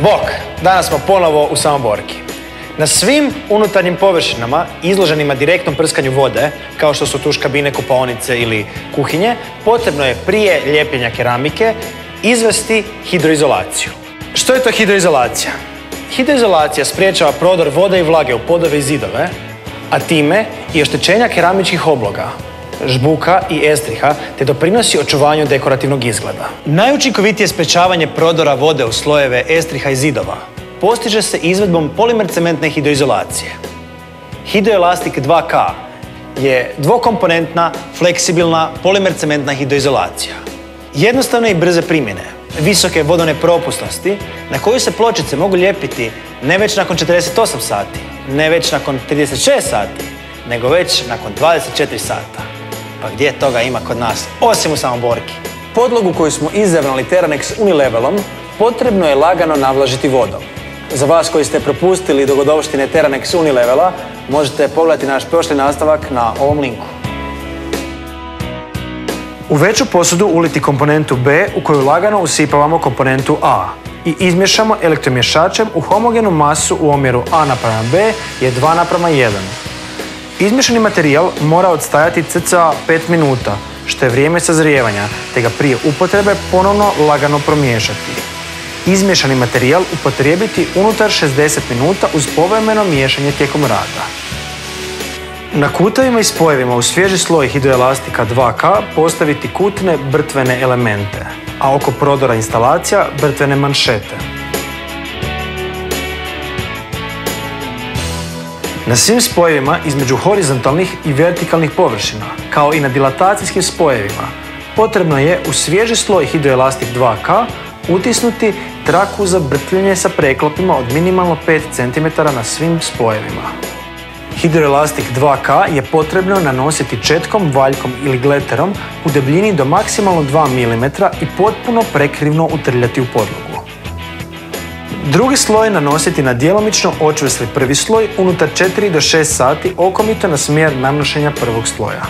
Bok, danas smo ponovo u Samoborki. Na svim unutarnjim površinama izloženima direktnom prskanju vode, kao što su tuš kabine, kupaonice ili kuhinje, potrebno je prije ljepljenja keramike izvesti hidroizolaciju. Što je to hidroizolacija? Hidroizolacija sprječava prodor vode i vlage u podove i zidove, a time i oštećenja keramičkih obloga, žbuka i estriha, te doprinosi očuvanju dekorativnog izgleda. Najučinkovitije sprječavanje prodora vode u slojeve estriha i zidova postiže se izvedbom polimer cementne hidroizolacije. Hidroelastic 2K je dvokomponentna, fleksibilna polimer cementna hidroizolacija. Jednostavne i brze primjene, visoke vodone propusnosti na koju se pločice mogu lijepiti ne već nakon 48 sati, ne već nakon 36 sati, nego već nakon 24 sata. Pa gdje toga ima kod nas, osim u Samoborki? Podlogu koju smo izravnali Teranex Unilevelom potrebno je lagano navlažiti vodom. Za vas koji ste propustili dogodovštine Teranex Unilevela, možete pogledati naš prošli nastavak na ovom linku. U veću posudu uliti komponentu B u koju lagano usipavamo komponentu A i izmješamo elektromješačem u homogenu masu u omjeru A:B je 2:1. Izmješani materijal mora odstajati cca 5 minuta, što je vrijeme sazrijevanja, te ga prije upotrebe ponovno lagano promiješati. Izmješani materijal upotrijebiti unutar 60 minuta uz povremeno miješanje tijekom rada. Na kutevima i spojevima u svježi sloj hidroelastika 2K postaviti kutne brtvene elemente, a oko prodora instalacija brtvene manšete. Na svim spojevima između horizontalnih i vertikalnih površina, kao i na dilatacijskim spojevima, potrebno je u svježi sloj hidroelastik 2K utisnuti traku za brtvljenje sa preklopima od minimalno 5 cm na svim spojevima. Hidroelastik 2K je potrebno nanositi četkom, valjkom ili gleterom u debljini do maksimalno 2 mm i potpuno prekrivno utrljati u podlogu. Drugi sloj nanositi na djelomično očvrsli prvi sloj unutar 4 do 6 sati okomito na smjer nanošenja prvog sloja.